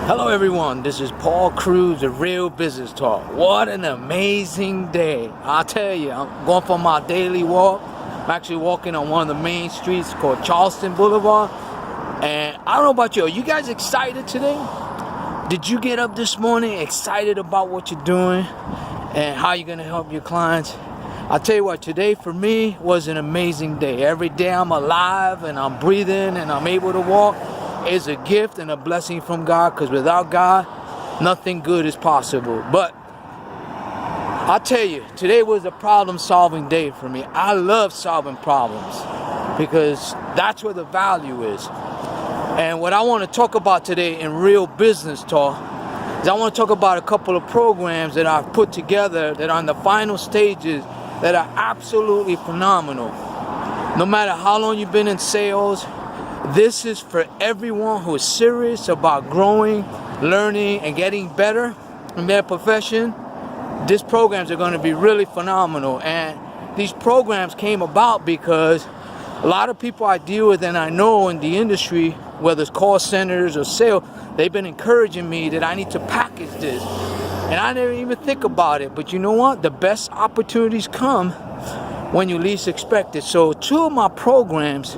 Hello everyone, this is Paul Cruz of Real Business Talk. What an amazing day. I'll tell you, I'm going for my daily walk. I'm actually walking on one of the main streets called Charleston Boulevard. And I don't know about you, are you guys excited today? Did you get up this morning excited about what you're doing and how you're going to help your clients? I'll tell you what, today for me was an amazing day. Every day I'm alive and I'm breathing and I'm able to walk. Is a gift and a blessing from God, because without God, nothing good is possible. But I'll tell you, today was a problem-solving day for me. I love solving problems because that's where the value is. And what I want to talk about today in Real Business Talk is I want to talk about a couple of programs that I've put together that are in the final stages that are absolutely phenomenal. No matter how long you've been in sales, this is for everyone who is serious about growing, learning, and getting better in their profession. These programs are going to be really phenomenal. And these programs came about because a lot of people I deal with and I know in the industry, whether it's call centers or sales, they've been encouraging me that I need to package this. And I never even think about it. But you know what? The best opportunities come when you least expect it. So two of my programs,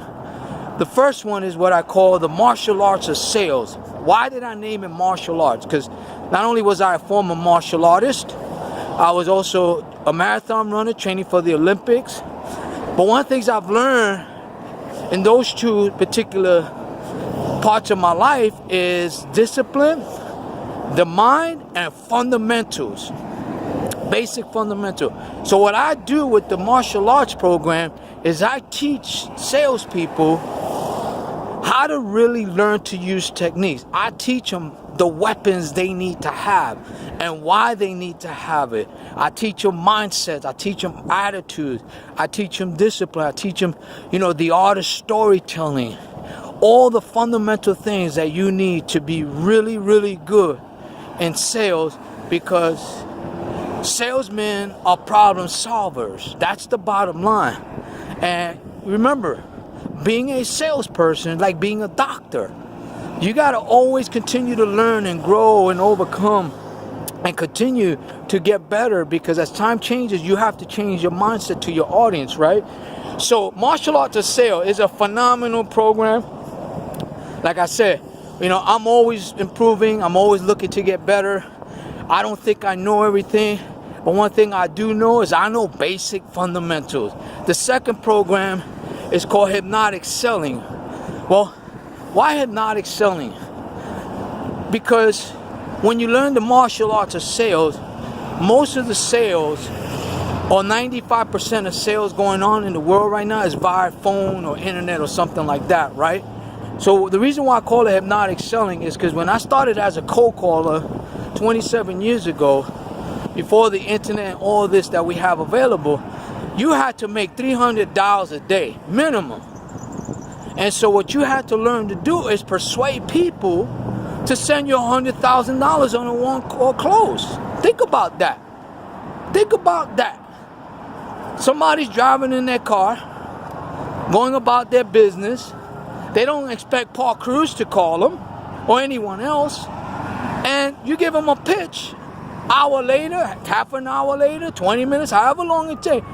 the first one is what I call the martial arts of sales. Why did I name it martial arts? Because not only was I a former martial artist, I was also a marathon runner training for the Olympics. But one of the things I've learned in those two particular parts of my life is discipline, the mind, and fundamentals. Basic fundamental. So what I do with the martial arts program is I teach salespeople how to really learn to use techniques. I teach them the weapons they need to have and why they need to have it. I teach them mindsets. I teach them attitudes. I teach them discipline. I teach them, the art of storytelling. All the fundamental things that you need to be really, really good in sales, because salesmen are problem solvers. That's the bottom line. And remember, being a salesperson, like being a doctor, you got to always continue to learn and grow and overcome and continue to get better, because as time changes, you have to change your mindset to your audience, right? So Martial Arts of Sale is a phenomenal program. Like I said, I'm always improving. I'm always looking to get better. I don't think I know everything, but one thing I do know is I know basic fundamentals. The second program is called Hypnotic Selling. Well, why Hypnotic Selling? Because when you learn the martial arts of sales, most of the sales, or 95% of sales going on in the world right now, is via phone or internet or something like that, right? So the reason why I call it Hypnotic Selling is because when I started as a cold caller 27 years ago, before the internet and all this that we have available, you had to make $300 a day minimum. And so what you had to learn to do is persuade people to send you $100,000 on a one-call close. Think about that. Think about that. Somebody's driving in their car, going about their business. They don't expect Paul Cruz to call them or anyone else. And you give them a pitch. Hour later, half an hour later, 20 minutes, however long it takes,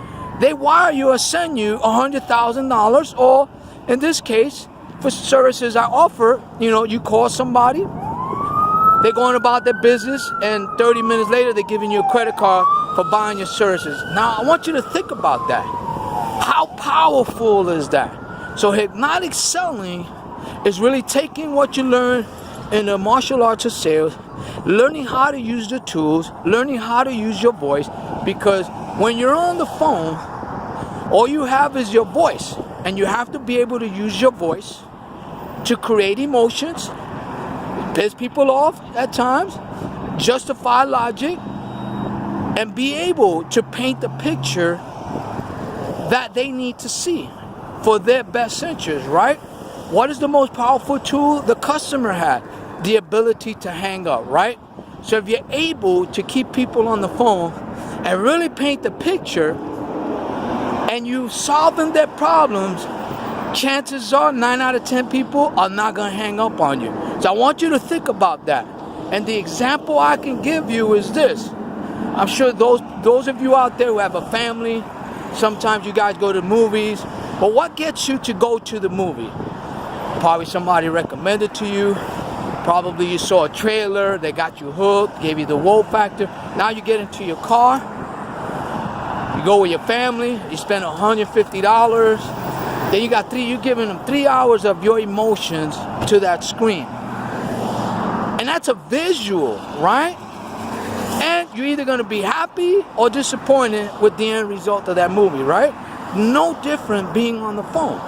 they wire you or send you $100,000, or in this case, for services I offer, you call somebody, they're going about their business, and 30 minutes later, they're giving you a credit card for buying your services. Now, I want you to think about that. How powerful is that? So hypnotic selling is really taking what you learn in the martial arts of sales, learning how to use the tools, learning how to use your voice, because when you're on the phone, all you have is your voice, and you have to be able to use your voice to create emotions, piss people off at times, justify logic, and be able to paint the picture that they need to see for their best interest, right? What is the most powerful tool the customer had? The ability to hang up, right? So if you're able to keep people on the phone and really paint the picture, and you solving their problems, chances are 9 out of 10 people are not going to hang up on you. So I want you to think about that. And the example I can give you is this. I'm sure those of you out there who have a family, sometimes you guys go to movies, but what gets you to go to the movie? Probably somebody recommended to you. Probably you saw a trailer, they got you hooked, gave you the wow factor. Now you get into your car, you go with your family, you spend $150. Then you're giving them 3 hours of your emotions to that screen. And that's a visual, right? And you're either going to be happy or disappointed with the end result of that movie, right? No different being on the phone.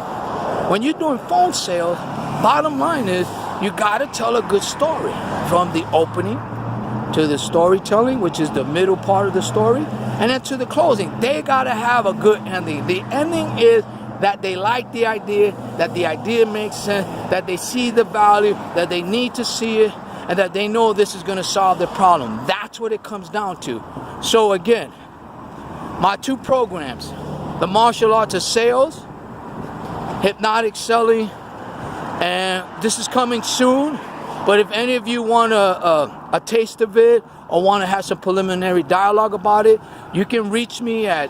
When you're doing phone sales, bottom line is you got to tell a good story from the opening to the storytelling, which is the middle part of the story, and then to the closing. They got to have a good ending. The ending is that they like the idea, that the idea makes sense, that they see the value, that they need to see it, and that they know this is going to solve the problem. That's what it comes down to. So again, my 2 programs, the martial arts of sales, hypnotic selling, and this is coming soon. But if any of you want a taste of it or want to have some preliminary dialogue about it, you can reach me at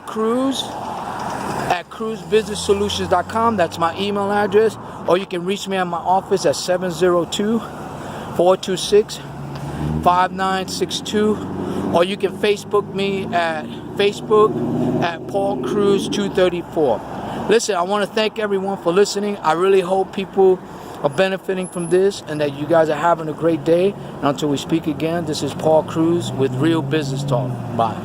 Cruz at cruzbusinesssolutions.com. That's my email address. Or you can reach me at my office at 702-426-5962. Or you can Facebook me at Facebook at Paul Cruz 234. Listen, I want to thank everyone for listening. I really hope people are benefiting from this and that you guys are having a great day. And until we speak again, this is Paul Cruz with Real Business Talk. Bye.